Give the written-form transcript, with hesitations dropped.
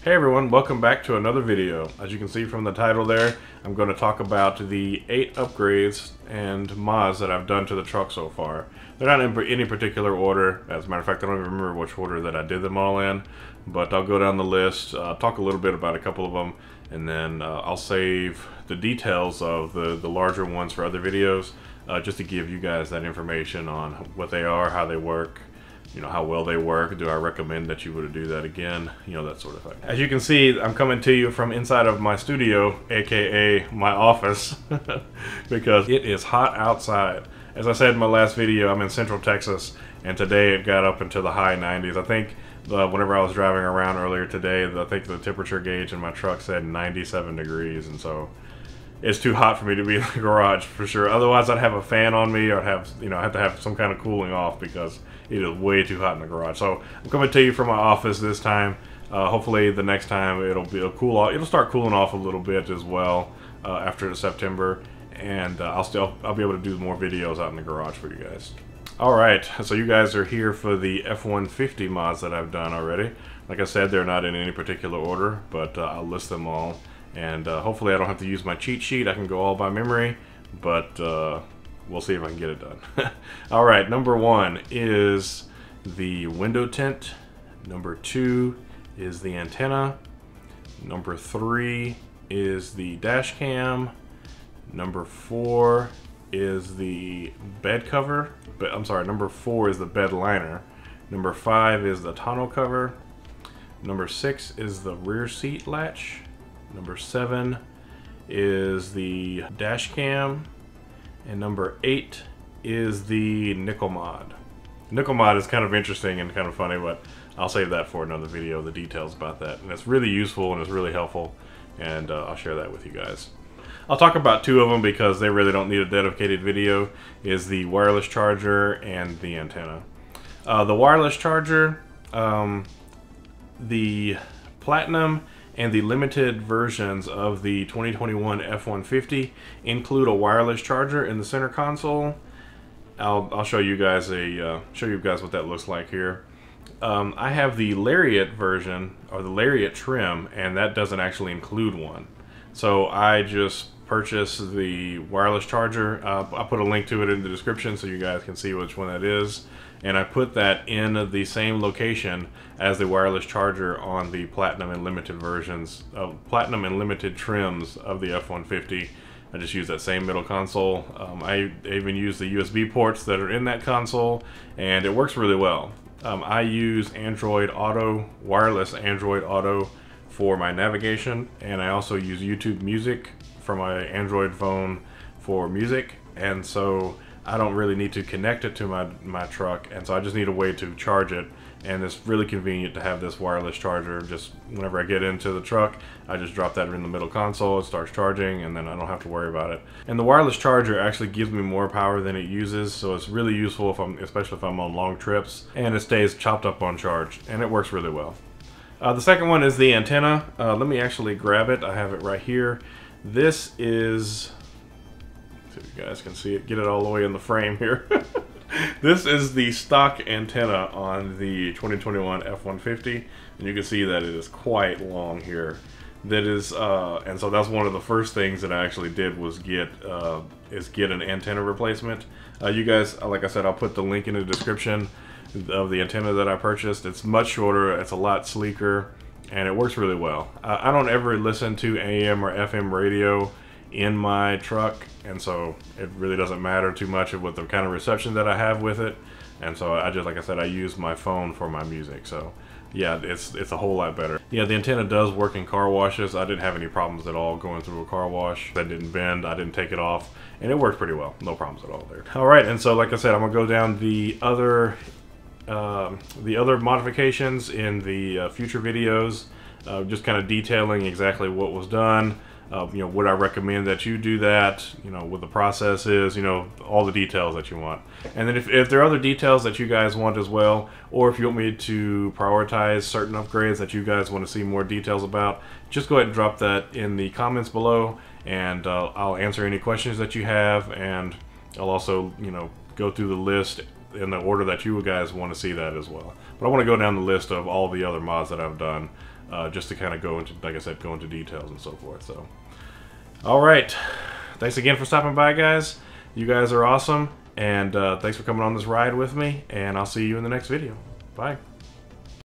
Hey everyone, welcome back to another video. As you can see from the title there, I'm going to talk about the 8 upgrades and mods that I've done to the truck so far. They're not in any particular order. As a matter of fact, I don't even remember which order that I did them all in. But I'll go down the list, talk a little bit about a couple of them, and then I'll save the details of the larger ones for other videos, just to give you guys that information on what they are, how they work, you know, how well they work. Do I recommend that you would do that again? You know, that sort of thing. As you can see, I'm coming to you from inside of my studio, aka my office, because it is hot outside. As I said in my last video, I'm in Central Texas, and today it got up into the high 90s. I think whenever I was driving around earlier today, I think the temperature gauge in my truck said 97 degrees, and so it's too hot for me to be in the garage for sure. Otherwise, I'd have a fan on me, or I'd have, you know, I have to have some kind of cooling off because it is way too hot in the garage. So I'm coming to you from my office this time. Hopefully, the next time it'll cool off. It'll start cooling off a little bit as well after September, and I'll be able to do more videos out in the garage for you guys. All right, so you guys are here for the F-150 mods that I've done already. Like I said, they're not in any particular order, but I'll list them all. And hopefully I don't have to use my cheat sheet. I can go all by memory, but we'll see if I can get it done. All right, number 1 is the window tint. Number 2 is the antenna. Number 3 is the dash cam. Number 4 is the bed cover. I'm sorry, number 4 is the bed liner. Number 5 is the tonneau cover. Number 6 is the rear seat latch. Number 7 is the dash cam, and number 8 is the nickel mod. Nickel mod is kind of interesting and kind of funny, but I'll save that for another video, the details about that. And it's really useful and it's really helpful, and I'll share that with you guys. I'll talk about 2 of them because they really don't need a dedicated video, is the wireless charger and the antenna. The wireless charger, the Platinum and the limited versions of the 2021 F-150 include a wireless charger in the center console. I'll show you guys what that looks like here. I have the Lariat version, or the Lariat trim, and that doesn't actually include one. So I just purchased the wireless charger. I'll put a link to it in the description so you guys can see which one that is. And I put that in the same location as the wireless charger on the Platinum and Limited versions of Platinum and Limited trims of the F-150. I just use that same middle console. I even use the USB ports that are in that console, and it works really well. I use Android Auto, wireless Android Auto for my navigation, and I also use YouTube Music for my Android phone for music, and so I don't really need to connect it to my truck, and so I just need a way to charge it, and it's really convenient to have this wireless charger. Just whenever I get into the truck, I just drop that in the middle console, it starts charging, and then I don't have to worry about it. And the wireless charger actually gives me more power than it uses, so it's really useful especially if I'm on long trips, and it stays chopped up on charge, and it works really well. The second one is the antenna. Let me actually grab it. I have it right here. This is, so you guys can see it, get it all the way in the frame here. This is the stock antenna on the 2021 F-150, and you can see that it is quite long here. That is, and so that's one of the first things that I actually did was get an antenna replacement. You guys, like I said, I'll put the link in the description of the antenna that I purchased. It's much shorter, it's a lot sleeker, and it works really well. I don't ever listen to AM or FM radio in my truck, and so it really doesn't matter too much with the kind of reception that I have with it, and so I just, like I said, I use my phone for my music. So yeah, it's a whole lot better. Yeah, the antenna does work in car washes. I didn't have any problems at all going through a car wash. That didn't bend, I didn't take it off, and it worked pretty well. No problems at all there. All right, and so like I said, I'm gonna go down the other modifications in the future videos, just kind of detailing exactly what was done. You know, would I recommend that you do that? You know, what the process is, you know, all the details that you want. And then if there are other details that you guys want as well, or if you want me to prioritize certain upgrades that you guys want to see more details about, just go ahead and drop that in the comments below, and I'll answer any questions that you have, and I'll also, you know, go through the list in the order that you guys want to see that as well. But I want to go down the list of all the other mods that I've done just to kind of go into, like I said, go into details and so forth. So, all right, thanks again for stopping by, guys. You guys are awesome, and thanks for coming on this ride with me, and I'll see you in the next video. Bye.